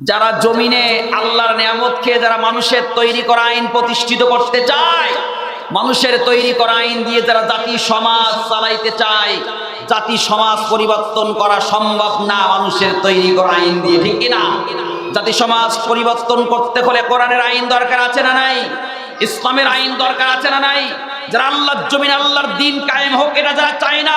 যারা জমিনে আল্লাহর নিয়ামত খেয়ে যারা মানুষের তৈরি করা আইন প্রতিষ্ঠিত করতে চায়, মানুষের তৈরি করা আইন দিয়ে যারা জাতি সমাজ চালাইতে চায়, জাতি সমাজ পরিবর্তন করা সম্ভব না মানুষের তৈরি করা আইন দিয়ে, ঠিক কিনা? জাতি সমাজ পরিবর্তন করতে হলে কোরআনের আইন দরকার আছে না নাই? ইসলামের আইন দরকার আছে না নাই? যারা আল্লাহর জমিন আল্লাহর দিন কায়েম হোক এটা যারা চায় না,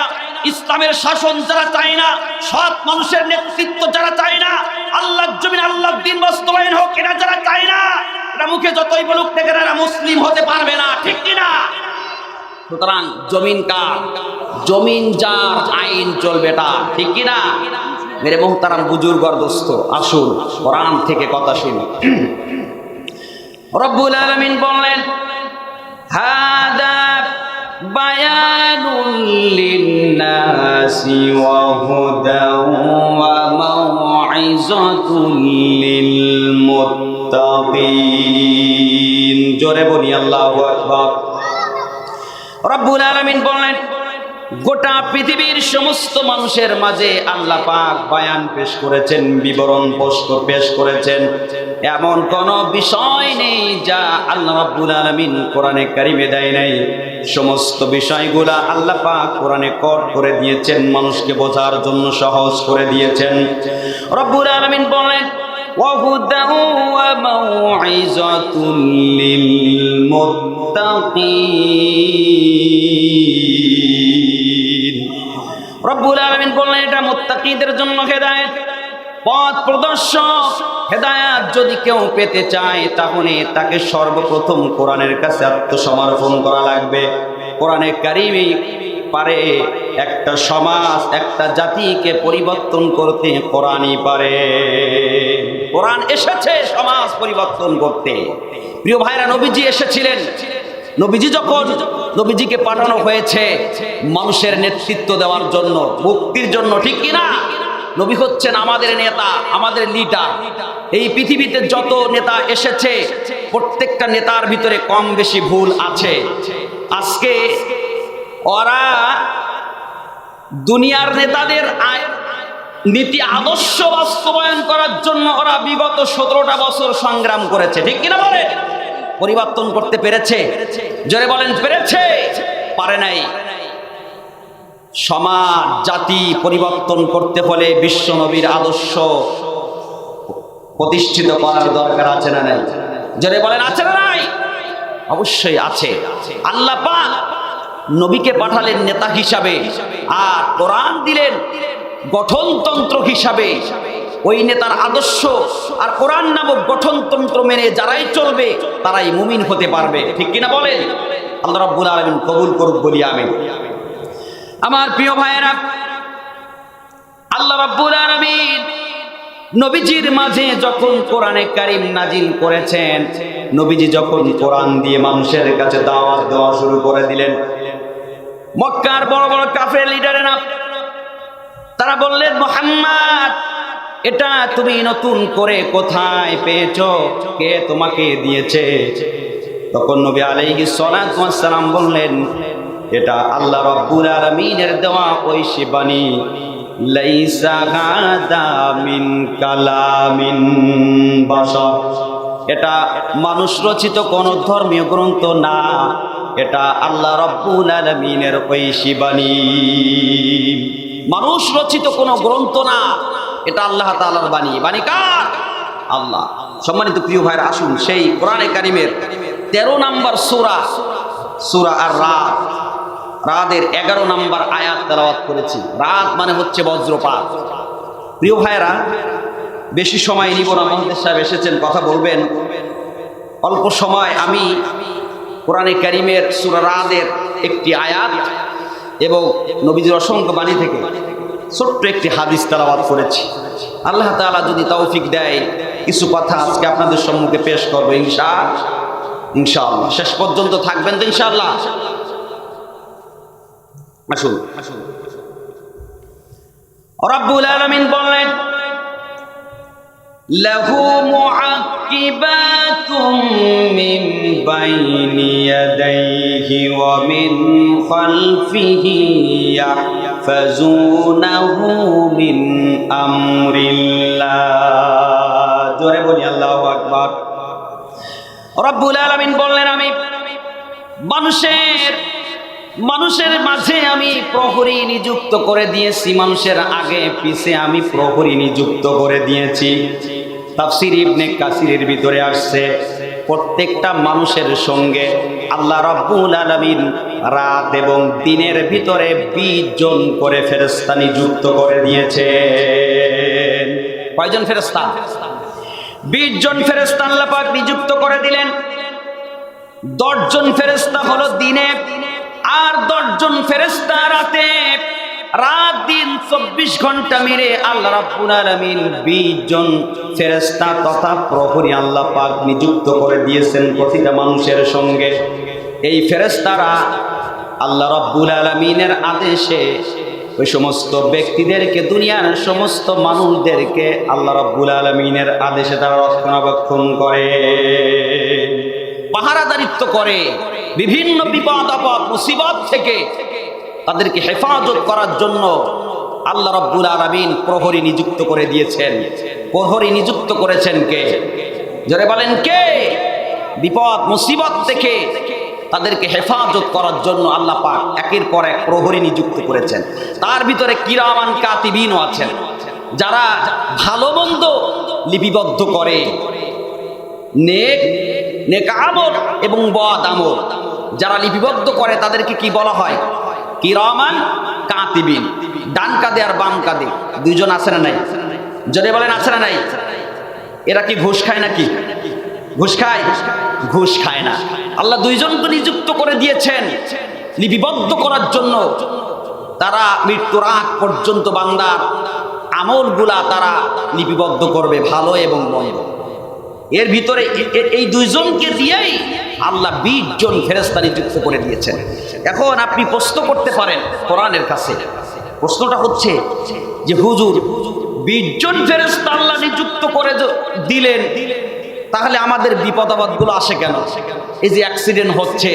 ইসলামের শাসন যারা চায় না, সৎ মানুষের নেতৃত্ব যারা চায় না, আল্লাহর জমিন আল্লাহর দিন বাস্তবায়ন হোক এটা যারা চায় না, এটা মুখে যতই বলুক না কেন এরা মুসলিম হতে পারবে না, ঠিক কিনা? সুতরাং জমিন কার? জমিন যার আইন চলবে এটা, ঠিক কিনা? মেরে মুহতারাম বুজুর্গর দোস্ত, আসুন কোরআন থেকে কথা শুনি। রব্বুল আলামিন বললেন, হাদা বায়ানুল লিন্নাসি ওয়া হুদাও ওয়া মাউইযাতুল লিল মুত্তাকিন। জোরে বলি আল্লাহু আকবার। রব্বুল আলামিন বললেন, গোটা পৃথিবীর সমস্ত মানুষের মাঝে আল্লাহ পাক বয়ান পেশ করেছেন, বিবরণ পেশ করেছেন। এমন কোন বিষয় নেই যা আল্লাহ রাব্বুল আলামিন কোরআনে কারিমে দেয় নাই। সমস্ত বিষয়গুলা আল্লাহ পাক কোরআনে কট করে দিয়েছেন, মানুষকে বোঝার জন্য সহজ করে দিয়েছেন। রব্বুল আলামিন বলেন, وَهُدًى وَمَوْعِظَةٌ لِّلْمُتَّقِينَ। রব্বুল আলামিন বললেন এটা মুত্তাকিদের জন্য হেদায়েত, পথ প্রদর্শক। হেদায়েত যদি কেউ পেতে চায় তাহলে তাকে সর্বপ্রথম কোরআনের কাছে আত্মসমর্পণ করা লাগবে। কোরআনে কারিমে পারে একটা সমাজ, একটা জাতিকে পরিবর্তন করতে, কোরআনই পারে। কোরআন এসেছে সমাজ পরিবর্তন করতে। প্রিয় ভাইরা, নবীজি এসেছিলেন। নবীজিকে পাঠানো হয়েছে মানুষের নেতৃত্ব দেওয়ার জন্য, মুক্তির জন্য, ঠিক কিনা? নবী হচ্ছেন আমাদের নেতা, আমাদের লিডার। এই পৃথিবীতে যত নেতা এসেছে প্রত্যেকটা নেতার ভিতরে কম বেশি ভুল আছে। আজকে ওরা দুনিয়ার নেতাদের নীতি আদর্শ বাস্তবায়ন করার জন্য ওরা বিগত 17টা বছর সংগ্রাম করেছে, ঠিক কিনা বলে? পরিবর্তন করতে পেরেছে? জোরে বলেন, পেরেছে? পারে নাই। সমাজ জাতি পরিবর্তন করতে হলে বিশ্ব নবীর আদর্শ প্রতিষ্ঠিত করার দরকার আছে না নাই? জোরে বলেন, আছে না নাই? অবশ্যই আছে। আল্লাহ পাক নবীকে পাঠালেন নেতা হিসাবে, আর কোরআন দিলেন গঠনতন্ত্র হিসাবে। ওই নেতার আদর্শ আর কোরআন নামক গঠনতন্ত্র মেনে যারাই চলবে তারাই মুমিন হতে পারবে, ঠিক কিনা বলেন? আল্লাহ রাব্বুল আলামিন কবুল করুক, বলি আমিন। আমার প্রিয় ভাইয়েরা, আল্লাহ রাব্বুল আলামিন নবীজির মাঝে যখন কোরআনে কারীম নাজিল করেছেন, নবীজি যখন কোরআন দিয়ে মানুষের কাছে দাওয়াত দেওয়া শুরু করে দিলেন, মক্কার বড় বড় কাফের লিডারেরা তারা বললেন, মুহাম্মদ এটা তুমি নতুন করে কোথায় পেয়েছো? কে তোমাকে দিয়েছে? তখন নবী আলাইহিস সালাতু ওয়াস সালাম বললেন, এটা আল্লাহ রাব্বুল আলামিনের দেওয়া ঐশী বাণী। লাইসা হাদা মিন কালামিন বাশার। এটা মানুষ রচিত কোন ধর্মীয় গ্রন্থ না, এটা আল্লাহ রাব্বুল আলামিনের ঐশী বাণী। মানুষ রচিত কোন গ্রন্থ না, এটা আল্লাহ তাআলার বাণী। বাণী কার? আল্লাহ। সম্মানিত প্রিয় ভাইরা, আসুন সেই কোরআনে কারীমের 13 নম্বর সূরা, সূরা আর-রাদ, রাদের 11 নম্বর আয়াত তেলাওয়াত করেছি। রাত মানে হচ্ছে বজ্রপাত। প্রিয় ভাইরা, বেশি সময় নিব না, মহাদেশ সাহেব এসেছেন, কথা বলবেন। অল্প সময় আমি কোরআনে কারীমের সূরা রাদের একটি আয়াত এবং নবীজির অসংখ্য বাণী থেকে ছোট্ট একটি হাদিস তেলাওয়াত করেছি। আল্লাহ তাআলা যদি তৌফিক দেয় কিছু কথা আজকে আপনাদের সম্মুখে পেশ করবো ইনশাআল্লাহ। শেষ পর্যন্ত থাকবেন তো ইনশাআল্লাহ? আসুন। রব্বুল আলামিন বললেন, লাহু মুআক্কিবাতুম মিন বাইনি ইয়াদাইহি ওয়া মিন খালফিহি ইয়াহফাজুনাহু মিন আমরিল্লাহ। জোরে বলি আল্লাহু আকবার। রব্বুল আলামিন বললেন, আমি মানুষের মাঝে আমি প্রহরী নিযুক্ত করে দিয়েছি, মানুষের আগে পিছে আমি প্রহরী নিযুক্ত করে দিয়েছি। তাফসীর ইবনে কাসিরের ভিতরে আসছে, প্রত্যেকটা মানুষের সঙ্গে আল্লাহ রাব্বুল আলামিন রাত এবং দিনের ভিতরে 20 জন করে ফেরেশতা নিযুক্ত করে দিয়েছে। কয়জন ফেরেশতা? 20 জন ফেরেশতা আল্লাহ পাক নিযুক্ত করে দিলেন। 10 জন ফেরেশতা হলো দিনে, আর 10 জন ফেরেশতা রাতে। রাত দিন 24 ঘন্টা মিলে আল্লাহ রাব্বুল আলামিন 20 জন ফেরেশতা তথা প্রহরী আল্লাহ পাক নিযুক্ত করে দিয়েছেন প্রতিটা মানুষের সঙ্গে। এই ফেরেশতারা আল্লাহ রাব্বুল আলামিনের আদেশে ওই সমস্ত ব্যক্তিদেরকে, দুনিয়ার সমস্ত মানুষদেরকে আল্লাহ রাব্বুল আলামিনের আদেশে তারা রক্ষণাবেক্ষণ করে, পাহারাদারিত্ব করে। বিভিন্ন বিপদ আপদ মুসিবত থেকে তাদেরকে হেফাজত করার জন্য আল্লাহ রাব্বুল আলামিন প্রহরী নিযুক্ত করে দিয়েছেন। প্রহরী নিযুক্ত করেছেন কে? যারা বলেন কে? বিপদ মুসিবত থেকে তাদেরকে হেফাজত করার জন্য আল্লাহ পাক একের পর এক প্রহরী নিযুক্ত করেছেন। তার ভিতরে কিরামান কাতিবিনও আছেন, যারা ভালো মন্দ লিপিবদ্ধ করে, নেক আমল এবং বদ আমল যারা লিপিবদ্ধ করে তাদেরকে কি বলা হয়? কিরামান কাতিবিন। ডান কাঁধে আর বাম কাঁধে দুইজন আছে না নাই? যদি বলেন আছে না নাই? এরা কি ঘুষ খায় নাকি? ঘুষ খায়? ঘুষ খায় না। আল্লাহ দুইজনকে নিযুক্ত করে দিয়েছেন লিপিবদ্ধ করার জন্য। তারা মৃত্যুর আগ পর্যন্ত বান্দার আমলগুলা তারা লিপিবদ্ধ করবে, ভালো এবং মন্দ। এর ভিতরে এই দুইজনকে দিয়েই আল্লাহ 20 জন ফেরেশতা নিযুক্ত করে দিয়েছেন। এখন আপনি প্রশ্ন করতে পারেন কোরআনের কাছে, প্রশ্নটা হচ্ছে যে হুজুর 20 জন ফেরেশতা আল্লাহ নিযুক্ত করে দিলেন, তাহলে আমাদের বিপদ আপদগুলো আসে কেন? এই যে অ্যাক্সিডেন্ট হচ্ছে,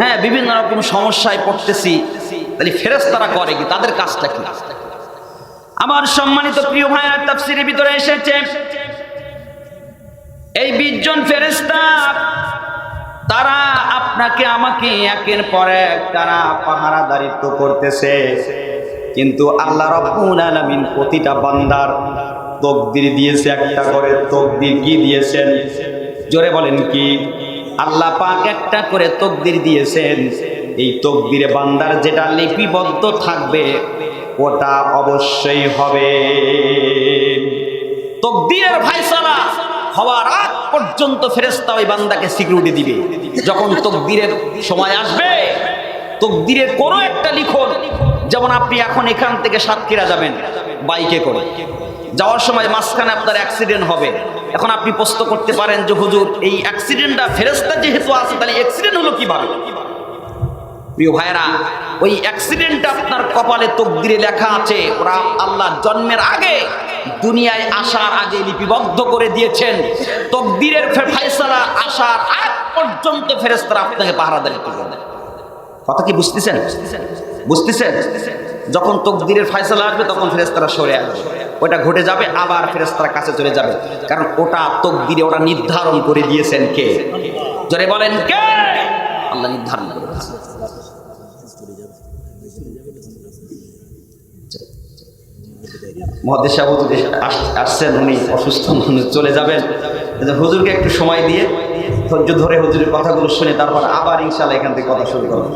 হ্যাঁ, বিভিন্ন রকম সমস্যায় পড়তেছি, তাহলে ফেরেশতারা করে কি? তাদের কাজটা কি? আমার সম্মানিত প্রিয় ভাইরা, তাফসীরের ভিতরে এসেছে এই 20 জন ফেরেশতা তারা আপনাকে আমাকে একের পর এক তারা পাহারাদারিত্ব করতেছে, কিন্তু আল্লাহ রাব্বুল আলামিন প্রতিটা বান্দার তাকদীর দিয়েছে একটা করে। তাকদীর কি দিয়েছেন? জোরে বলেন কি? আল্লাহ পাক একটা করে তাকদীর দিয়েছেন। এই তাকদীরে বান্দার যেটা লিপিবদ্ধ থাকবে ওটা অবশ্যই হবে। তাকদীরের ফয়সালা হওয়ার আগ পর্যন্ত ফেরেশতা ওই বান্দাকে সিকিউরিটি দিবে। যখন তাকদীরের সময় আসবে, তাকদীরের কোনো একটা লিখন, যেমন আপনি এখন এখান থেকে সাতক্ষীরা যাবেন বাইকে করে, যাওয়ার সময় মাঝখানে আপনার অ্যাক্সিডেন্ট হবে। এখন আপনি প্রশ্ন করতে পারেন যে হুজুর এই অ্যাক্সিডেন্টটা ফেরেশতা যেহেতু আছে তাহলে অ্যাক্সিডেন্ট হলো কিভাবে? প্রিয় ভাইরা, ওই অ্যাক্সিডেন্টটা আপনার কপালে তাকদীরে লেখা আছে। ওরা আল্লাহ জন্মের আগে, দুনিয়ায় আসার আগে লিপিবদ্ধ করে দিয়েছেন। তাকদীরের ফয়সালা আসার আগ পর্যন্ত ফেরেশতারা আপনাকে পাহারাদারিত্ব করবে। কথা কি বুঝতেছেন? বুঝতেছেন? যখন তাকদীরের ফয়সালা আসবে তখন ফেরেশতারা সরে আসবে, ওটা ঘটে যাবে, আবার ফেরেশতারা কাছে চলে যাবে, কারণ ওটা তাকদীরে ওরা নির্ধারণ করে দিয়েছেন কে? জোরে বলেন কে? আল্লাহ নির্ধারণ করে দিয়েছেন। মহাদেশ সাহেব আসছেন, উনি অসুস্থ মানুষ, চলে যাবেন। হুজুরকে একটু সময় দিয়ে ধৈর্য ধরে হুজুরের কথাগুলো শুনে তারপর আবার ইনশাআল্লাহ এখান থেকে কথা শুরু করব।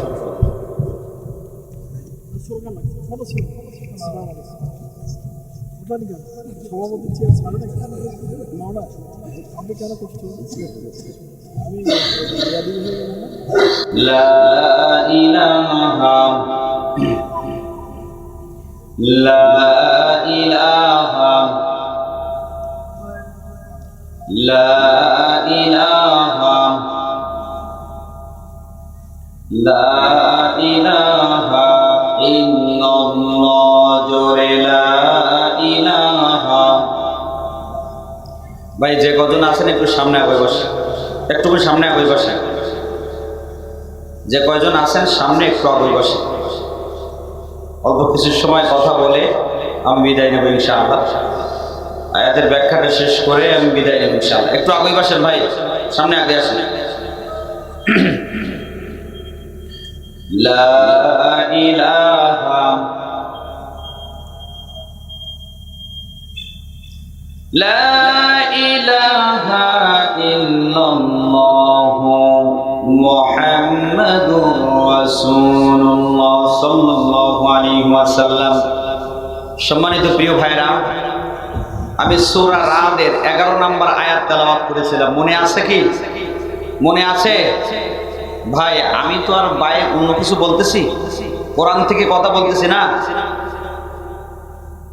লা ইলাহা লা ইলাহা লা ইলাহা লা ইলাহা ইল্লাল্লাহ, জোরে লা ইলাহা। ভাই যে কজন আছেন একটু সামনে আগে বসে, একটু সামনে আগে বসে। যে কয়জন আছেন সামনে একটু আগে বসে। অল্প কিছু সময় কথা বলে আমি বিদায় নেব ইনশাআল্লাহ। আয়াতের ব্যাখ্যাটা শেষ করে আমি বিদায় নেব ইনশাআল্লাহ। একটু আগে বসেন ভাই, সামনে আগে আসেন। লা ইলাহা লা ইলাহা ইল্লাল্লাহু মুহাম্মাদুর রাসূলুল্লাহ সাল্লাল্লাহু আলাইহি ওয়াসাল্লাম। সম্মানিত প্রিয় ভাইরা, আমি সূরা রাদের 11 নম্বর আয়াত তেলাওয়াত করেছিলাম, মনে আছে কি? মনে আছে ভাই? আমি তো আর বাইরে অন্য কিছু বলতেছি, কোরআন থেকে কথা বলতেছি না।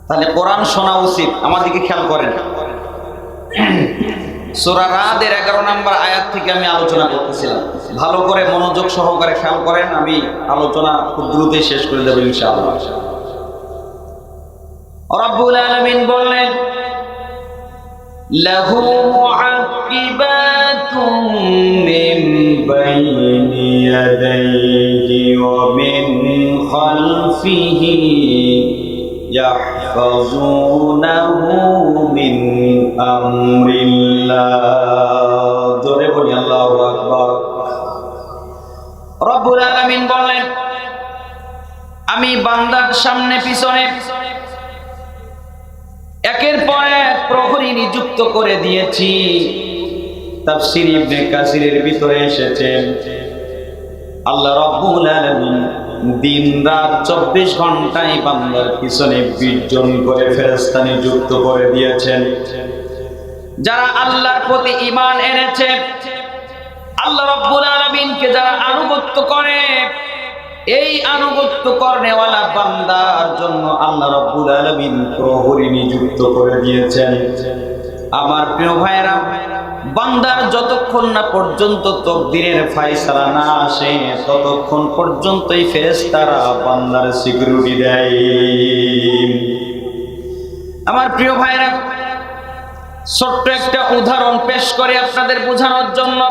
তাহলে কোরআন শোনা উচিত, আমার দিকে খেয়াল করেন। সূরা রাদের 11 নম্বর আয়াত থেকে আমি আলোচনা করতেছিলাম, ভালো করে মনোযোগ সহকারে খেয়াল করেন। আমি আলোচনা খুব দ্রুতই শেষ করে দেব ইনশাআল্লাহ। রব্বুল আলামিন বললেন, লাহু মুআক্কিবাতুম মিন বাইনি ইয়াদাইহি ওয়া মিন খালফিহি ইয়াহফাযুনাহু মিন আমরিল্লাহ। জোরে বলি আল্লাহু আকবার। রব্বুল আলামিন বললেন, আমি বান্দার সামনে পিছনে একের পর এক প্রহরী নিযুক্ত করে দিয়েছি। তাফসীর ইবনে কাসিরের ভিতরে এসেছে, আল্লাহ রাব্বুল আলামিন দিন রাত 24 ঘন্টায় বান্দার পিছনে 20 জন করে ফেরেশতা নিযুক্ত করে দিয়েছেন। যারা আল্লাহর প্রতি ঈমান এনেছে, আল্লাহ রাব্বুল আলামিনকে যারা আনুগত্য করে, এই আনুগত্য করনেওয়ালা বান্দার জন্য আল্লাহ রাব্বুল আলামিন প্রহরী নিযুক্ত করে দিয়েছেন। আমার প্রিয় ভাইরা, বান্দার যতক্ষণ না পর্যন্ত তাকদীরের ফয়সালা না আসে, ততক্ষণ পর্যন্তই ফেরেশতারা বান্দার সিকিউরিটি দেয়। আমার প্রিয় ভাইরা, ছোট্ট একটা উদাহরণ পেশ করে আপনাদের বোঝানোর জন্য।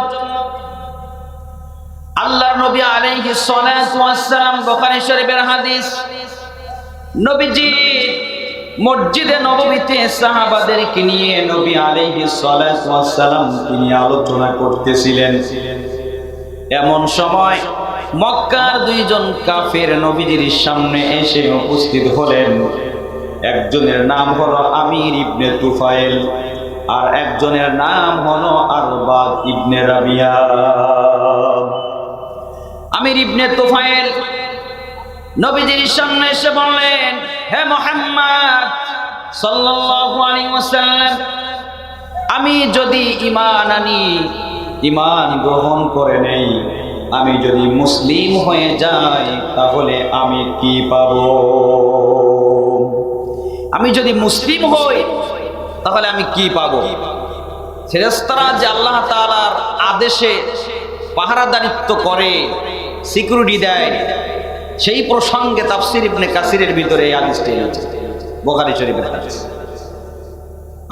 আল্লাহর নবী আলাইহিস সালাতু ওয়াস সালাম, বুখারী শরীফের হাদিস, নবীজি মসজিদে নববীতে সাহাবাদেরকে নিয়ে নবী আলাইহিস সালাতু ওয়াস সালাম তিনি আলোচনা করতেছিলেন। এমন সময় মক্কার দুইজন কাফের নবীজির সামনে এসে উপস্থিত হলেন। একজনের নাম হলো আমির ইবনে তুফাইল, আর একজনের নাম হলো আরবাদ ইবনে রাবিয়া। আমির ইবনে তুফাইল নবীজির সামনে এসে বললেন, হে মুহাম্মদ সাল্লাল্লাহু আলাইহি ওয়াসাল্লাম, আমি যদি ঈমান আনি, ঈমান গ্রহণ করে নেই, আমি যদি মুসলিম হয়ে যাই, তাহলে আমি কি পাবো? আমি যদি মুসলিম হই, তাহলে আমি কি পাবো? ফেরেশতারা যে আল্লাহ তাআলার আদেশে পাহারাদারিত্ব করে, সিকিউরিটি দেয়, সেই প্রসঙ্গে তাফসীর ইবনে কাসিরের ভিতরে এই হাদিসটি আছে, বুখারী শরীফের হাদিস।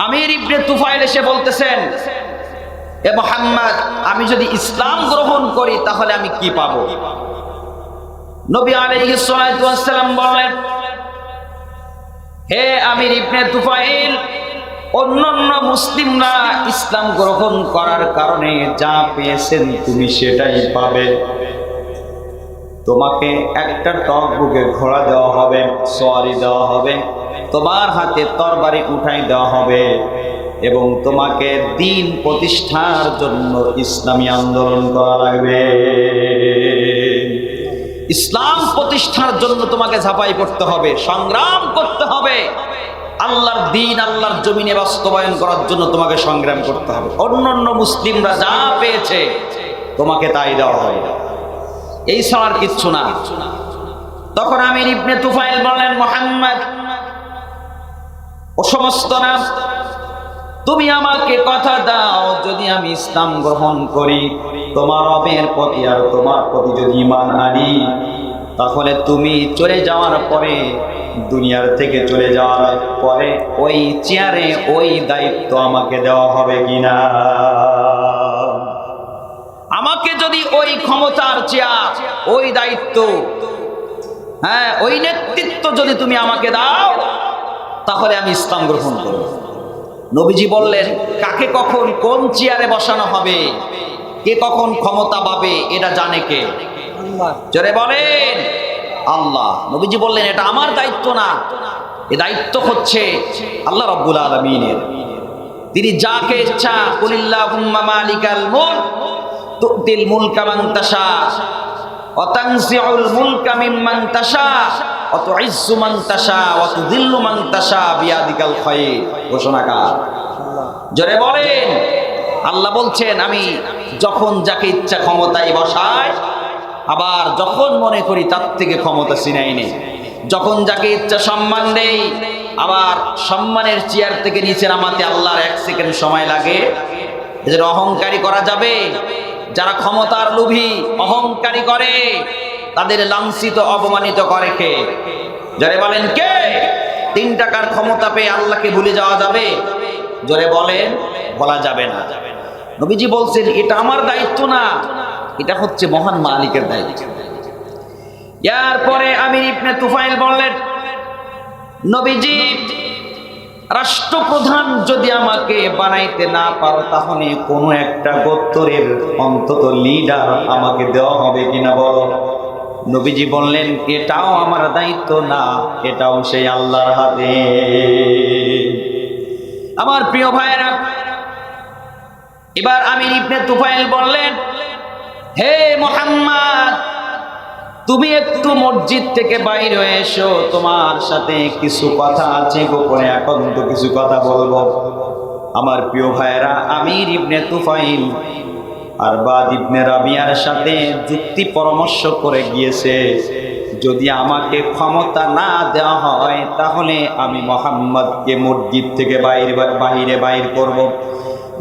আমির ইবনে তুফাইল এসে বলতেছেন, এ মুহাম্মদ, আমি যদি ইসলাম গ্রহণ করি, তাহলে আমি কি পাবো? নবী আলাইহিস সালাতু ওয়াস সালাম বলেন, হে আমির ইবনে তুফাইল, অন্যান্য মুসলিমরা ইসলাম গ্রহণ করার কারণে যা পেয়েছেন তুমি সেটাই পাবে। তোমাকে একটা টক বুকে ঘোড়া দেওয়া হবে, সওয়ারি দেওয়া হবে, তোমার হাতে তরবারি উঠাই দেওয়া হবে, এবং তোমাকে দ্বীন প্রতিষ্ঠার জন্য ইসলামী আন্দোলন করা লাগবে। ইসলাম প্রতিষ্ঠার জন্য তোমাকে ঝাঁপাই করতে হবে, সংগ্রাম করতে হবে। আল্লাহর দ্বীন আল্লাহর জমিনে বাস্তবায়ন করার জন্য তোমাকে সংগ্রাম করতে হবে। অন্যান্য মুসলিমরা যা পেয়েছে তোমাকে তাই দেওয়া হবে, এই ছাড়ার কিচ্ছু না। তখন আমির ইবনে তুফাইল বললেন, মুহাম্মদ, ও সমস্ত না, তুমি আমাকে কথা দাও, যদি আমি ইসলাম গ্রহণ করি, তোমার রবের প্রতি আর তোমার প্রতি যদি ঈমান আনি, তাহলে তুমি চলে যাওয়ার পরে, দুনিয়ার থেকে চলে যাওয়ার পরে ওই চেয়ারে ওই দায়িত্ব আমাকে দেওয়া হবে কিনা? আমাকে যদি ওই ক্ষমতার চেয়ার, ওই দায়িত্ব, হ্যাঁ, ওই নেতৃত্ব যদি তুমি আমাকে দাও, তাহলে আমি ইসলাম গ্রহণ করব। নবীজি বললেন, কাকে কখন কোন চেয়ারে বসানো হবে, কে কখন ক্ষমতা পাবে এটা জানে কে? জোরে বলেন আল্লাহ। নবীজি বললেন, এটা আমার দায়িত্ব না, এ দায়িত্ব হচ্ছে আল্লাহ রাব্বুল আলামিনের। তিনি যাকে ইচ্ছা, কুলিল্লাহুম্মা মালিকাল মুলক তুতিল মুলকা মান তাশা ওয়া তানজিউল মুলকা মিম্মান তাশা ওয়া তুইজ্জু মান তাশা ওয়া তুযিল্লু মান তাশা বিয়াদিকাল খায়র। ঘোষণাকার জোরে বলেন। আল্লাহ বলছেন, আমি যখন যাকে ইচ্ছা ক্ষমতায় বসাই, আবার যখন মনে করি তার থেকে ক্ষমতা ছিনাই নেই। যখন যাকে ইচ্ছা সম্মান দেই, আবার সম্মানের চেয়ার থেকে নিচে নামাতে আল্লাহর 1 সেকেন্ড সময় লাগে। এদের অহংকারী করা যাবে? যারা ক্ষমতার লোভী অহংকারী করে, তাদের লাঞ্ছিত অপমানিত করে কে? জোরে বলেন কে? 3 টাকার ক্ষমতা পেয়ে আল্লাহকে ভুলে যাওয়া যাবে? জোরে বলেন, বলা যাবে না। নবীজি বলছেন, এটা আমার দায়িত্ব না, এটা হচ্ছে মহান মালিকের দায়িত্ব। এরপরে আমির ইবনে তুফাইল বললেন, নবীজি, রাষ্ট্রপ্রধান যদি আমাকে বানাইতে না পারো, তাহলে কোনো একটা গোত্রের অন্তত লিডার আমাকে দেওয়া হবে কিনা বলো। নবীজি বললেন, এটাও আমার দায়িত্ব না, এটাও সেই আল্লাহর হাতে। আমার প্রিয় ভাইয়েরা, এবার আমির ইবনে তুফাইল বললেন, হে মুহাম্মদ, তুমি একটু মসজিদ থেকে বাইরে হয়ে এসো, তোমার সাথে কিছু কথা আছে গোপনে, এখন তো কিছু কথা বলবো। আমার প্রিয় ভাইয়েরা, আমির ইবনে তুফাইল আরবাদ ইবনে রাবিয়ার সাথে যুক্তি পরামর্শ করে গিয়েছে, যদি আমাকে ক্ষমতা না দেওয়া হয়, তাহলে আমি মুহাম্মদকে মসজিদ থেকে বাইরে করব।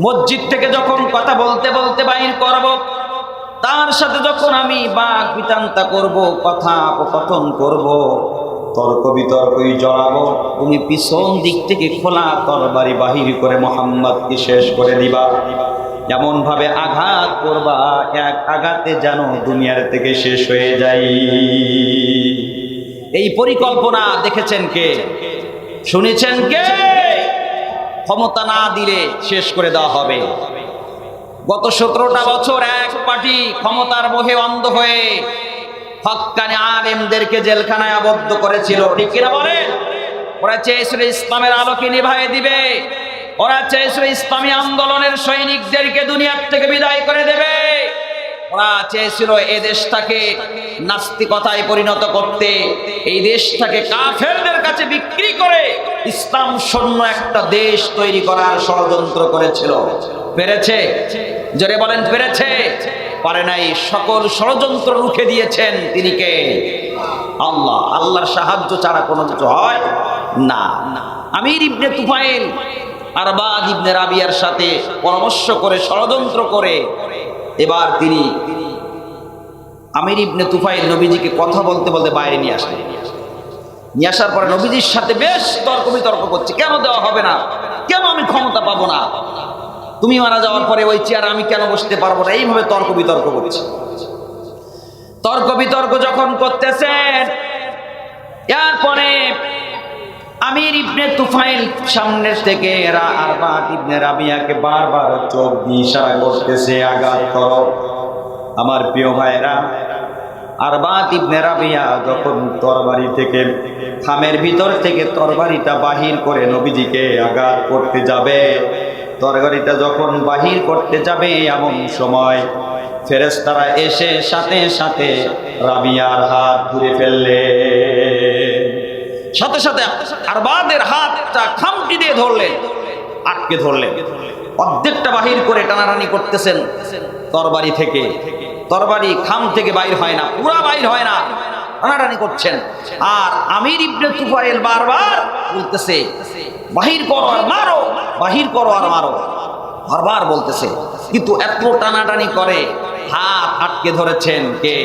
মসজিদ থেকে যখন কথা বলতে বলতে বাইর করব, তার সাথে যখন আমি বাক বিতান্তা করব, কথা কথন করব, তর্ক বিতর্কই জড়াবো, তুমি পিছন দিক থেকে খোলা তরবারি বাহির করে মুহাম্মদকে শেষ করে দিবা। এমন ভাবে আঘাত করবা, এক আঘাতে যেন দুনিয়ার থেকে শেষ হয়ে যায়। এই পরিকল্পনা দেখেছেন কে? শুনেছেন কে? ক্ষমতা না দিলে শেষ করে দেওয়া হবে। গত 17টা বছর এক পার্টি ক্ষমতার মোহে অন্ধ হয়ে হক্কানি আলেমদেরকে জেলখানায় আবদ্ধ করেছিল, ঠিক কিনা বলেন? ওরা চেয়েছিল ইসলামের আলোকে নিভায়ে দিবে, ওরা চেয়েছিল ইসলামী আন্দোলনের সৈনিকদেরকে দুনিয়ার থেকে বিদায় করে দেবে, ওরা চেয়েছিল এই দেশটাকে নাস্তিকতায় পরিণত করতে, এই দেশটাকে কাফেরদের কাছে বিক্রি করে ইসলাম শূন্য একটা দেশ তৈরি করার ষড়যন্ত্র করেছিল। পেরেছে? জোরে বলেন, পেরেছে? পারে নাই। সকল ষড়যন্ত্র রুখে দিয়েছেন তিনি কে? আল্লাহ। আল্লাহর সাহায্য ছাড়া কোনো কিছু হয় না। আমির ইবনে তুফাইল আরবাদ ইবনে রাবিয়ার সাথে পরামর্শ করে ষড়যন্ত্র করে এবার তিনি আমির ইবনে তুফাইল নবীজিকে কথা বলতে বলতে বাইরে নিয়ে আসলেন। নিয়ে আসার পরে নবীজির সাথে বেশ তর্ক বিতর্ক করছে, কেন দেওয়া হবে না, কেন আমি ক্ষমতা পাবো না, তুমি মারা যাওয়ার পরে ওই চেয়ার আমি কেন বসতে পারবো না, এইভাবে তর্ক বিতর্ক করছে। তর্ক বিতর্ক যখন করতেছেন, এরপরে আমির ইবনে তুফাইল সামনের থেকে আরবাদ ইবনে রাবিয়াকে বারবার চোখ দিয়ে ইশারা করতেছে, আঘাত করো। আমার প্রিয় ভাইরা, আরবাদ ইবনে রাবিয়া যখন তরবারি থেকে খামের ভিতর থেকে তরবারিটা বাহির করে নবীজিকে আঘাত করতে যাবে, তরবারিটা যখন বাহির করতে যাবে, এমন সময় ফেরেশতারা এসে সাথে সাথে রাবিয়ার হাত ধরে ফেললে, সাথে সাথে আরবাদের হাতটা খামটি দিয়ে ধরলেন, আটকে ধরলেন, অর্ধেকটা বাহির করে টানাটানি করতেছেন তরবারি থেকে। তরবারি খাম থেকে বাইর হয় না, পুরা বাইর হয় না, টানাটানি করছেন। আর আমির ইবনে তুফাইল বারবার বলতেছে, বাহির করো আর মারো, বাহির করো আর মারো, বারবার বলতেছে। কিন্তু এত টানাটানি করে হাত আটকে ধরেছেন কে?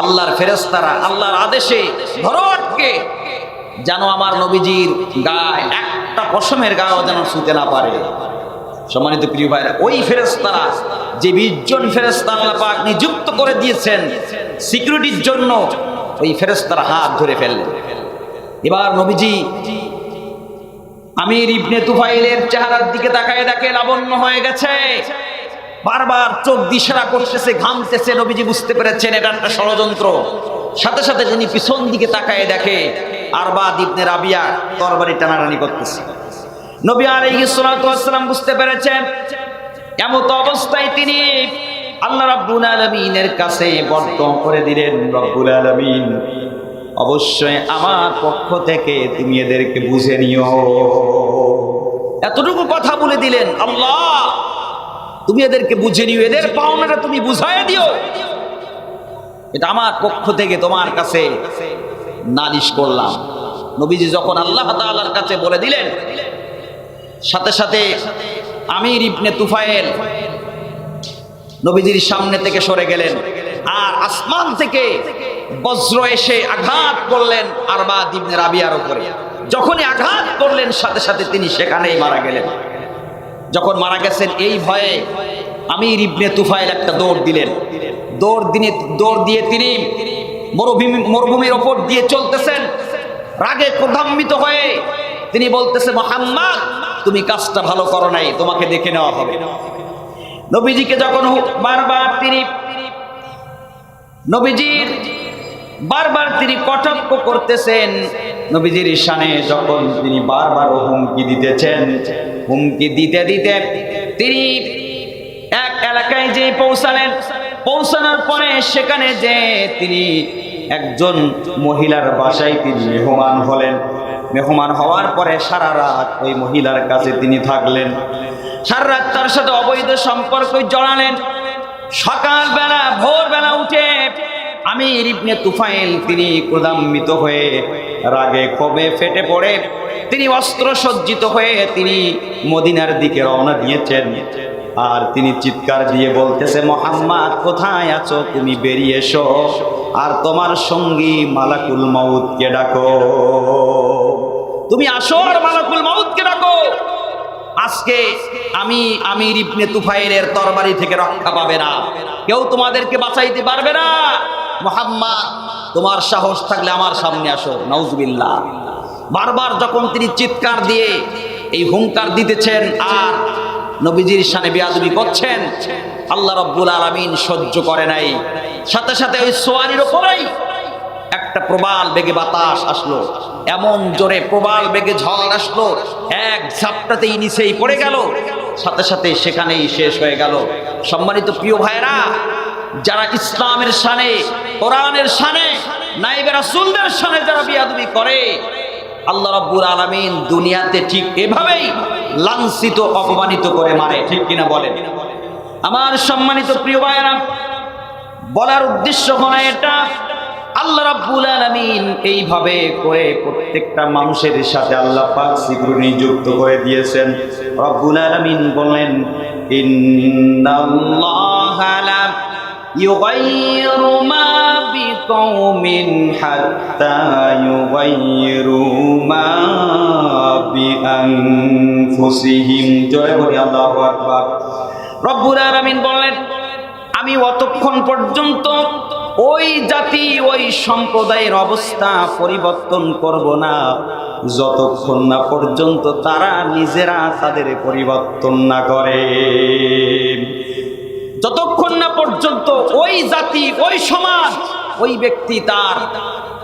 আল্লাহর ফেরেশতারা আল্লাহর আদেশে ধরো আটকে, যেন আমার নবীজির গায়ে একটা পশমের গায়েও যেন ছুঁতে না পারে। সম্মানিত প্রিয় ভাইরা, ওই ফেরেশতারা যে 20 জন ফেরেশতা আল্লাহ পাক নিযুক্ত করে দিয়েছেন সিকিউরিটির জন্য, ওই ফেরেশতারা হাত ধরে ফেললেন। এবার নবীজি আমির ইবনে তুফাইলের চেহারার দিকে তাকায় দেখে লাবণ্য হয়ে গেছে, বারবার চোখ দিশারা করতেছে, ঘামতেছে। নবীজি বুঝতে পেরেছেন এটা একটা ষড়যন্ত্র। সাথে সাথে তিনি পিছন দিকে তাকায় দেখে আরবাদ ইবনে রাবিয়া তরবারি টানাটানি করতেছে। নবী আলাইহিস সালাতু ওয়াস সালাম বুঝতে পেরেছেন এমত অবস্থায় তিনি আল্লাহ রাব্বুল আলামিনের কাছে বরদোয়া করে দিলেন, রব্বুল আলামিন অবশ্যই আমার পক্ষ থেকে তুমি এদেরকে বুঝে নিও। এতটুকু কথা বলে দিলেন, আল্লাহ তুমি এদেরকে বুঝে নিও, এদের পাওনাটা তুমি বুঝায় দিও। এটা আমার পক্ষ থেকে তোমার কাছে নালিশ করলাম। নবীজি যখন আল্লাহ তাআলার কাছে বলে দিলেন, সাথে সাথে আমির ইবনে তুফাইল নবীজির সামনে থেকে সরে গেলেন, আর আসমান থেকে বজ্র এসে আঘাত করলেন আরবাদ ইবনে রাবিয়ার উপরে। যখনই আঘাত করলেন সাথে সাথে তিনি সেখানেই মারা গেলেন। যখন মারা গেছেন এই ভয়ে আমির ইবনে তুফাইল একটা দৌড় দিলেন। দৌড় দিয়ে তিনি মরুভূমির ওপর দিয়ে চলতেছেন। রাগে ক্রোধান্বিত হয়ে তিনি বলতেছে, মুহাম্মদ তুমি কাজটা ভালো করো নাই, তোমাকে দেখে নেওয়া হবে। নবীজিকে যখন বারবার তিনি কটাক্ষ করতেছেন, নবীজির শানে যখন তিনি বারবার হুমকি দিতেছেন, হুমকি দিতে দিতে তিনি এক এলাকায় যে পৌঁছানোর পরে সেখানে যে তিনি একজন মহিলার বাসায় তিনি মেহমান হলেন। মেহমান হওয়ার পরে সারা রাত ওই মহিলার কাছে তিনি থাকলেন, সারা রাত তার সাথে অবৈধ সম্পর্ক জড়ালেন। সকালবেলা ভোরবেলা উঠে আমির ইবনে তুফাইল তিনি ক্রোধান্বিত হয়ে রাগে ক্ষোভে ফেটে পড়ে তিনি অস্ত্র সজ্জিত হয়ে তিনি মদিনার দিকে রওনা দিয়েছেন। আর তিনি চিৎকার দিয়ে বলতেছে, মুহাম্মদ কোথায় আছো, তুমি বেরিয়ে এসো, আর তোমার সঙ্গী মালাকুল মাউতকে ডাকো, তুমি আসো আর মালাকুল মাউতকে ডাকো। আজকে আমি আমির ইবনে তুফাইলের তরবারি থেকে রক্ষা পাবে না, কেউ তোমাদেরকে বাঁচাইতে পারবে না। মুহাম্মদ তোমার সাহস থাকলে আমার সামনে আসো। নাউজুবিল্লাহ। বারবার যখন তিনি চিৎকার দিয়ে এই হুঙ্কার দিতেছেন আর নবীজির শানে বেয়াদবি করছেন, আল্লাহ রাব্বুল আলামিন সহ্য করে নাই। সাথে সাথে ওই সোয়ারির উপরেই একটা প্রবাল বেগে বাতাস আসলো, এমন জোরে প্রবাল বেগে ঝড় আসলো, এক ঝাপটাতেই নিচেই পড়ে গেল, সাথে সাথে সেখানেই শেষ হয়ে গেল। সম্মানিত প্রিয় ভাইরা, যারা ইসলামের শানে, কোরআনের শানে, নাইবে রাসূলদের শানে যারা বেয়াদবি করে, আল্লাহ রাব্বুল আলামিন দুনিয়াতে ঠিক এভাবেই লাঞ্ছিত অপমানিত করে মারে। ঠিক কিনা বলেন? আমার সম্মানিত প্রিয় ভাইরা, বলার উদ্দেশ্য হলো এটা, আল্লাহ রাব্বুল আলামিন এইভাবে করে প্রত্যেকটা মানুষের সাথে আল্লাহ পাক সিকিউরিটি যুক্ত করে দিয়েছেন। রাব্বুল আলামিন বলেন, ইন্নাল্লাহা লা ইউগাইয়িরু মা বিকওমিন হাত্তা ইউগাইয়িরু মা বিআনফুসিহিম। জয় বলি আল্লাহু আকবার। রব্বুল আলামিন বলেন, আমি অতক্ষণ পর্যন্ত ওই জাতি ওই সম্প্রদায়ের অবস্থা পরিবর্তন করব না যতক্ষণ না পর্যন্ত তারা নিজেরা তাদের পরিবর্তন না করে, যতক্ষণ না পর্যন্ত ওই জাতি ওই সমাজ ওই ব্যক্তি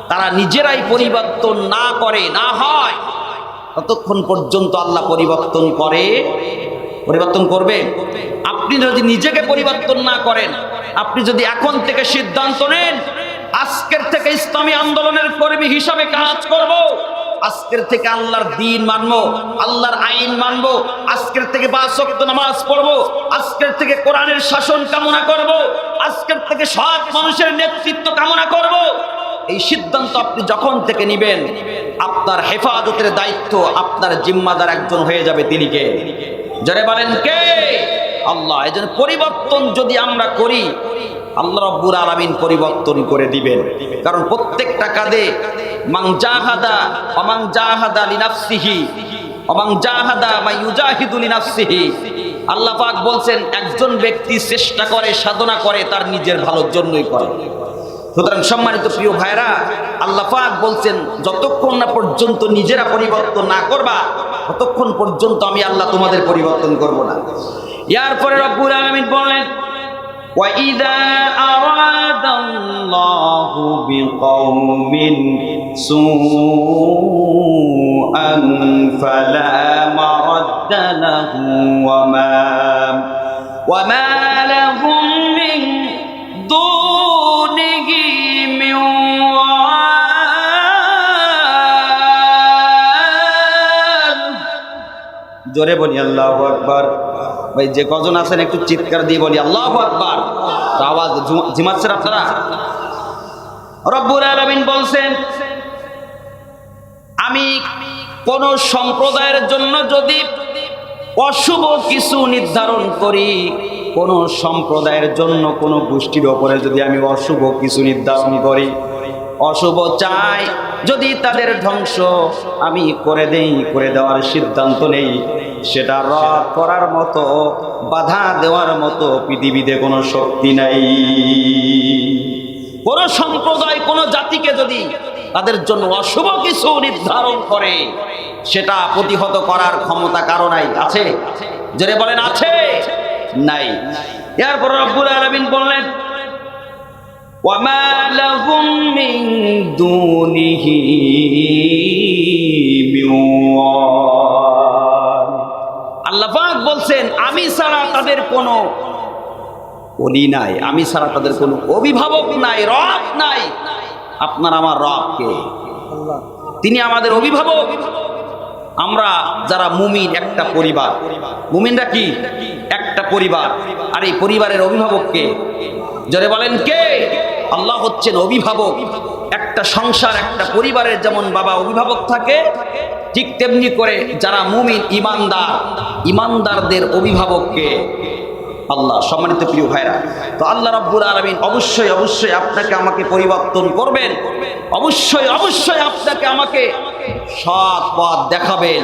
তারা নিজেরাই পরিবর্তন না করে, না হয়, ততক্ষণ পর্যন্ত আল্লাহ পরিবর্তন করবে। আপনি যদি নিজেকে পরিবর্তন না করেন, আপনি যদি এখন থেকে সিদ্ধান্ত নেন আজকের থেকে ইসলামী আন্দোলনের কর্মী হিসাবে কাজ করব, আজকের থেকে আল্লাহর দ্বীন মানবো, আল্লাহর আইন মানবো, আজকের থেকে ৫ ওয়াক্ত নামাজ পড়বো, আজকের থেকে কোরআনের শাসন কামনা করব, আজকের থেকে সৎ মানুষের নেতৃত্ব কামনা করব, এই সিদ্ধান্ত আপনি যখন থেকে নেবেন, আপনার হেফাজতের দায়িত্ব আপনার জিম্মাদার একজন হয়ে যাবে। তিনি কে? যারা বলেন কে? আল্লাহ। এজন্য পরিবর্তন যদি আমরা করি, আল্লাহ রাব্বুল আলামিন পরিবর্তন করে দিবেন। কারণ প্রত্যেকটা কাজে মান জাহাদা ওয়া মান জাহাদা লিনাফসিহি ওয়া মান জাহাদা মা ইউজাহিদু লিনাফসিহি। আল্লাহ পাক বলছেন, একজন ব্যক্তি চেষ্টা করে, সাধনা করে, তার নিজের ভালোর জন্যই করে। সুতরাং সম্মানিত প্রিয় ভাইরা, আল্লাহ পাক বলছেন, যতক্ষণ না পর্যন্ত নিজেরা পরিবর্তন না করবা ততক্ষণ পর্যন্ত আমি আল্লাহ তোমাদের পরিবর্তন করব না। এরপরে রব্বুল আলামিন বলেন وَإِذَا أَرَادَ اللَّهُ بِقَوْمٍ سُوءًا فَلَا مَرَدَّ لَهُ وَمَا لَهُم مِّن دُونِهِ مِن وَالٍ জোরে বলি আল্লাহু আকবার। ভাই যে কজন আছেন একটু চিৎকার দিয়ে বলি আল্লাহু আকবার। আওয়াজ জিমাচ্ছেন আপনারা? রব্বুল আলামিন বলছেন আমি কোন সম্প্রদায়ের জন্য যদি অশুভ কিছু নির্ধারণ করি, কোন সম্প্রদায়ের জন্য কোন গোষ্ঠীর ওপরে যদি আমি অশুভ কিছু নির্ধারণ করি, অশুভ চাই, যদি তাদের ধ্বংস আমি করে দেওয়ার সিদ্ধান্ত নেই, সেটা রদ করার মতো, বাধা দেওয়ার মতো পৃথিবীতে কোনো শক্তি নাই। কোন সম্প্রদায় কোন জাতিকে যদি তাদের জন্য অশুভ কিছু নির্ধারণ করে, সেটা প্রতিহত করার ক্ষমতা কারো নাই। আছে? জোরে বলেন আছে? নাই। এরপর রব্বুল আলামিন বললেন وَمَا لَهُم مِّن دُونِهِ مِن وَالٍ আল্লাহ পাক বলছেন আমি ছাড়া তাদের কোনো ওলি নাই, আমি ছাড়া তাদের কোনো অভিভাবক নাই, রব নাই। আপনার আমার রব কে? আল্লাহ। তিনি আমাদের অভিভাবক। আমরা যারা মুমিন, একটা পরিবার। মুমিনরা কি? একটা পরিবার। আর এই পরিবারের অভিভাবক কে? জোরে বলেন কে? আল্লাহ হচ্ছেন অভিভাবক। একটা সংসার, একটা পরিবারের যেমন বাবা অভিভাবক থাকে, ঠিক তেমনি করে যারা মুমিন ইমানদারদের অভিভাবক কে? আল্লাহ। সম্মানিত প্রিয় ভাইরা, তো আল্লাহ রাব্বুল আলামিন অবশ্যই আপনাকে আমাকে পরিবর্তন করবেন, অবশ্যই আপনাকে আমাকে সৎ পথ দেখাবেন,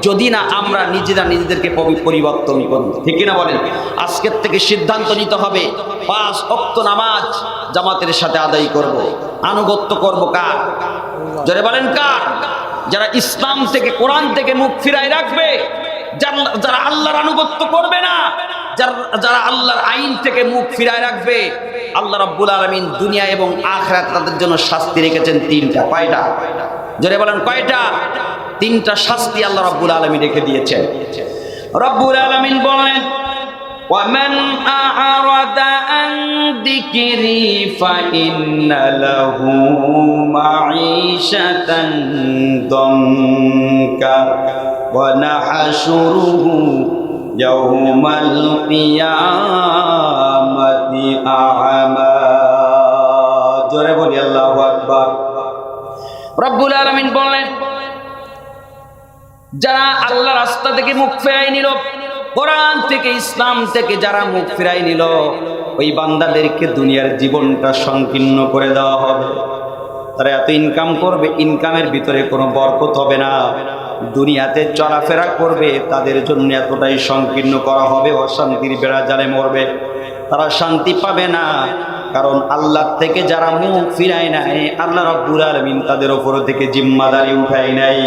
যদি না আমরা নিজেদেরকে পরিবর্তন করি। ঠিক কিনা বলেন? আজকের থেকে সিদ্ধান্ত নিতে হবে 5 ওয়াক্ত নামাজ জামাতের সাথে আদায় করব। আনুগত্য করব কার? যারা বলেন কার? যারা ইসলাম থেকে, কোরআন থেকে মুখ ফিরায় রাখবে, যারা আল্লাহর আনুগত্য করবে না, যারা আল্লাহর আইন থেকে মুখ ফিরায় রাখবে, আল্লাহ রাব্বুল আলামিন দুনিয়া এবং আখিরাত তাদের জন্য শাস্তি রেখেছেন 3টা। কয়টা? জোরে বলেন কয়টা? 3টা শাস্তি আল্লাহ রাব্বুল আলামিন রেখে দিয়েছেন। রাব্বুল আলামিন বলেন وَمَنْ أَعْرَضَ عَنْ ذِكْرِي فَإِنَّ لَهُ مَعِيشَةً ضَنكًا وَنَحْشُرُهُ يَوْمَ الْقِيَامَةِ أَعْمَى জোরে বলি আল্লাহু আকবার। রব্বুল আলামিন বলেন যারা আল্লাহ রাস্তা থেকে মুখ ফেরাই নিল, কোরআন থেকে, ইসলাম থেকে যারা মুখ ফিরাই নিল, ওই বান্দাদেরকে দুনিয়ার জীবনটা সংকীর্ণ করে দেওয়া হবে। তারা এত ইনকাম করবে, ইনকামের ভিতরে কোনো বরকত হবে না। দুনিয়াতে চলাফেরা করবে, তাদের জন্য এতটাই সংকীর্ণ করা হবে, অশান্তির বেড়া জালে মরবে, তারা শান্তি পাবে না। কারণ আল্লাহ থেকে যারা মুখ ফিরায় নাই, আল্লাহ রাব্বুল আলামিন তাদের উপর থেকে জিম্মাদারি উঠায় নাই,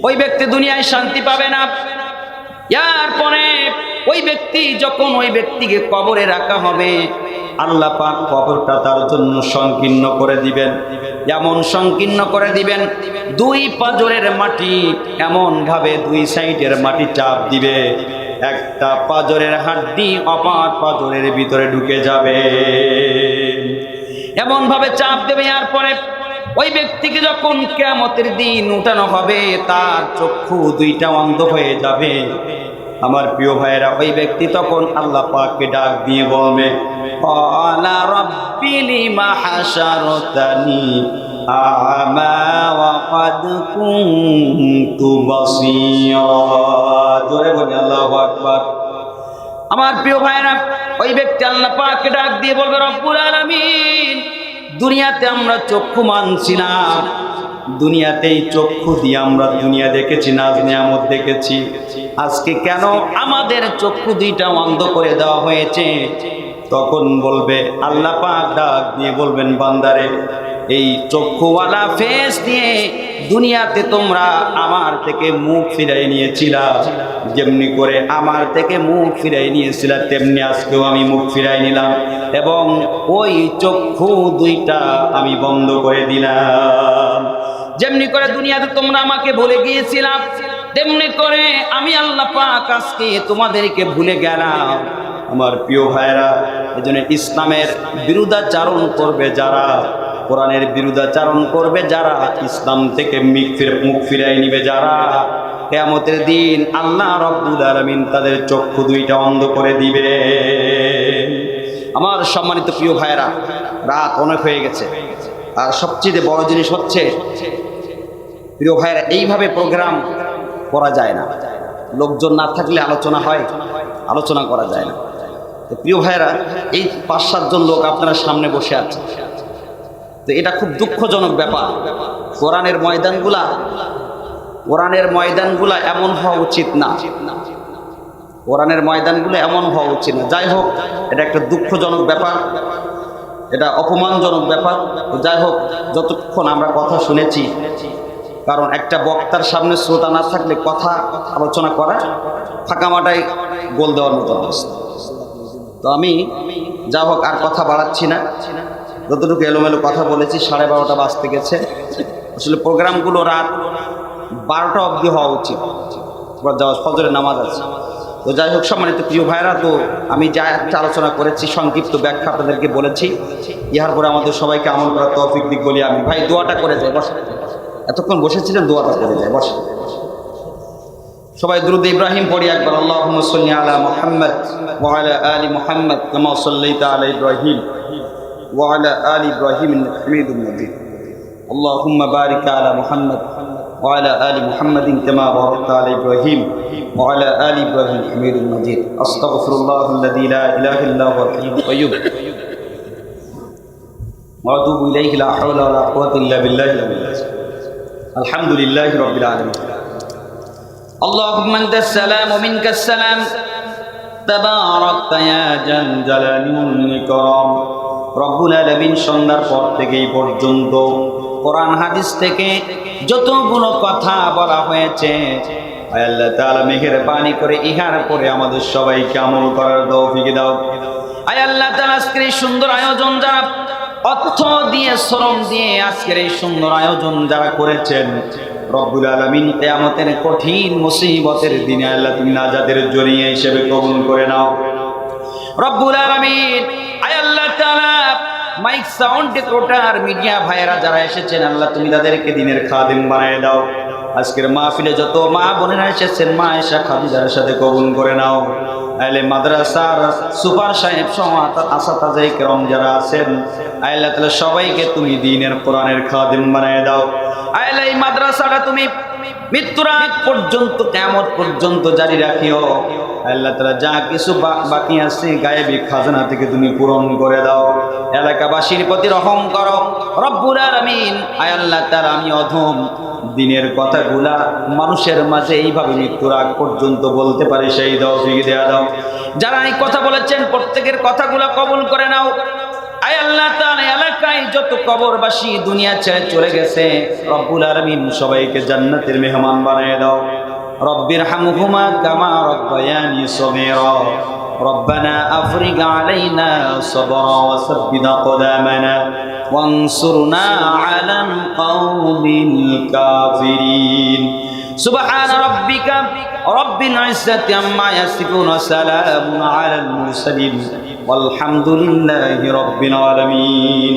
ওই ব্যক্তি দুনিয়ায় শান্তি পাবে না। এরপরে ওই ব্যক্তিকে কবরে রাখা হবে, আল্লাহ পাক কবরটা তার জন্য সংকীর্ণ করে দিবেন। এমন সংকীর্ণ করে দিবেন, 2 পাঁজরের মাটি এমন ভাবে 2 সাইডের মাটি চাপ দিবে, একটা পাঁজরের হাড্ডি অপর পাঁজরের ভিতরে ঢুকে যাবে, এমন ভাবে চাপ দেবে। এরপরে ওই ব্যক্তিকে যখন কিয়ামতের দিন উঠানো হবে, তার চক্ষু 2টা অন্ধ হয়ে যাবে। আমার প্রিয় ভাইয়েরা, ওই ব্যক্তি তখন আল্লাহ পাককে ডাক দিয়ে বলবে ক্বালা রাব্বি লিমা হাশারতানি আ'মা ওয়া ক্বাদ কুনতু বাসীরা। জোরে বলি আল্লাহু আকবার। আমার প্রিয় ভাইয়েরা, ওই ব্যক্তি আল্লাহ পাককে ডাক দিয়ে বলবে রব্বুল আলামিন, দুনিয়াতে আমরা চক্ষু মানছিলাম, দুনিয়াতেই চক্ষু দিয়ে আমরা দুনিয়া দেখেছি, নাজ নিয়ামত দেখেছি, আজকে কেন আমাদের চক্ষু 2টা অন্ধ করে দেওয়া হয়েছে? তখন বলবে আল্লাহ পাক ডাক দিয়ে বলবেন বান্দারে, এই চক্ষুওয়ালা ফেস দিয়ে দুনিয়াতে তোমরা আমার থেকে মুখ ফিরাই নিয়েছিলা, যেমনি করে আমার থেকে মুখ ফিরাই নিয়েছিলা তেমনি আজকেও আমি মুখ ফিরাই নিলাম এবং ওই চক্ষু দুইটা আমি বন্ধ করে দিলাম। যেমনি করে দুনিয়াতে তোমরা আমাকে ভুলে গিয়েছিলাম, তেমনি করে আমি আল্লাহ পাক আজকে তোমাদেরকে ভুলে গেলাম। আমার প্রিয় ভাইরা, এজন্য ইসলামের বিরুদ্ধাচারণ করবে যারা, কোরআনের বিরুদ্ধাচারণ করবে যারা, ইসলাম থেকে মুখ ফিরাই নিবে যারা, কিয়ামতের দিন আল্লাহ রাব্বুল আলামিন তাদের চক্ষু দুইটা অন্ধ করে দিবে। আমার সম্মানিত প্রিয় ভাইরা, রাত অনেক হয়ে গেছে, আর সবচেয়ে বড় জিনিস হচ্ছে প্রিয় ভাইরা, এইভাবে প্রোগ্রাম করা যায় না। লোকজন না থাকলে আলোচনা হয়, আলোচনা করা যায় না। তো প্রিয় ভাইরা, এই ৫-৭ জন লোক আপনার সামনে বসে আছে, তো এটা খুব দুঃখজনক ব্যাপার। কোরআনের ময়দানগুলা এমন হওয়া উচিত না, কোরআনের ময়দানগুলো এমন হওয়া উচিত না। যাই হোক, এটা একটা দুঃখজনক ব্যাপার, এটা অপমানজনক ব্যাপার। যাই হোক, যতক্ষণ আমরা কথা শুনেছি, কারণ একটা বক্তার সামনে শ্রোতা না থাকলে কথা আলোচনা করা ফাঁকা মাটায় গোল দেওয়ার মতো অবস্থা। তো আমি যা হোক আর কথা বাড়াচ্ছি না, যতটুকু এলোমেলো কথা বলেছি, 12:30 বাজতে গেছে। আসলে প্রোগ্রামগুলো রাত 12টা অবধি হওয়া উচিত, ফজরের নামাজ আছে। তো যাই হোক, সম্মানিত প্রিয় ভাইরা, তো আমি যা একটা আলোচনা করেছি সংক্ষিপ্ত ব্যাখ্যা আপনাদেরকে বলেছি। ইহার পরে আমাদের সবাইকে আমল করার তৌফিক দিক বলি আমি। ভাই দোয়াটা করে যায়, বসে, এতক্ষণ বসেছিলেন, দোয়াটা করে যায়, বসে। সবাই দুরূদ ইব্রাহিম পড়ি একবার। আল্লাহুম্মা সাল্লি আলা মুহাম্মদ ওয়া আলা আলি মুহাম্মদ কামা সাল্লাইতা আলা ইব্রাহিম ওয়া আলা আলি ইব্রাহিম ইন্নাকা হামিদুম মাজিদ। আল্লাহুম্মা বারিক আলা মুহাম্মদ ওয়া আলা আলি মুহাম্মাদিন কামা বারাকতা আলা ইব্রাহিম ওয়া আলা আলি ইব্রাহিম হামিদুম মাজিদ। আস্তাগফিরুল্লাহাল্লাযী লা ইলাহা ইল্লা হুয়াল হাইয়্যুল কাইয়্যুম ওয়া আতুবু ইলাইহি লা হাওলা ওয়া লা কুওয়াতা ইল্লা বিল্লাহিল আলিয়্যিল আযীম। আলহামদুলিল্লাহি রাব্বিল আলামিন। اللهم انت السلام ومنك السلام تباركت يا ذا الجلال والاكرام। রব্বুল আলামিন সন্ধ্যার পর থেকে এই পর্যন্ত কোরআন হাদিস থেকে যতগুলো কথা বলা হয়েছে, আয় আল্লাহ তাআলা মেহেরবানি করে ইহার পরে আমাদের সবাইকে আমল করার তৌফিক দাও। আয় আল্লাহ তাআলা আজকের এই সুন্দর আয়োজন, যারা অর্থ দিয়ে শ্রম দিয়ে আজকের এই সুন্দর আয়োজন যারা করেছেন, রব্বুল আলামিন কিয়ামতের কঠিন মুসিবতের দিনে আল্লাহ তুমি নাজাতের জরিয়া হিসেবে কবুল করে নাও। রব্বুল আলামিন, আয় আল্লাহ তাআলা মাইক সাউন্ড রেকর্ডার মিডিয়া ভাইয়েরা যারা এসেছেন, আল্লাহ তুমি তাদেরকে দিনের খাদেম বানায় দাও। আজকের মাহফিলে যত মা বোনেরা এসেছেন, মা আয়েশা খাদিজার সাথে কবুল করে নাও। আইলে মাদ্রাসার সুপার সাহেব সহ আসাতাজে কেরাম যারা আছেন, আল্লাহ তাআলা সবাইকে তুমি দ্বীনের কোরআনের খাদেম বানায় দাও। আল্লাহ এই মাদ্রাসাটা তুমি মৃত্যুর আগ পর্যন্ত, কিয়ামত পর্যন্ত জারি রাখিও। আল্লাহ তাআলা যা কিছু বাকি আছে গায়েবী খাজানা থেকে তুমি পূরণ করে দাও। এলাকাবাসীর প্রতি রহম করো রব্বুল আলামিন। আয় আল্লাহ তাআলা, আমি অধম দিনের কথাগুলা মানুষের মাঝে এইভাবে মৃত্যুর আগ পর্যন্ত বলতে পারি, সেই তৌফিক দেয়া দাও। যারা এই কথা বলেছেন প্রত্যেকের কথাগুলা কবুল করে নাও। আয় আল্লাহ তাআলা, এলাকায় যত কবরবাসী দুনিয়া ছেড়ে চলে গেছে, রব্বুল আলামিন সবাইকে জান্নাতের মেহমান বানিয়ে দাও। রব্বিরহামহুমা কামা রাব্বায়ানি সগীরা। রব্বানা আফরিগ আলাইনা সাবরা ওয়া সাব্বিত আকদামানা ওয়ানসুরনা আলাল কওমিল কাফিরিন। সুবহানা রাব্বিকা রাব্বিল ইজ্জাতি আম্মা ইয়াসিফুন ওয়া সালামুন আলাল মুরসালিন ওয়ালহামদুলিল্লাহি রাব্বিল আলামিন।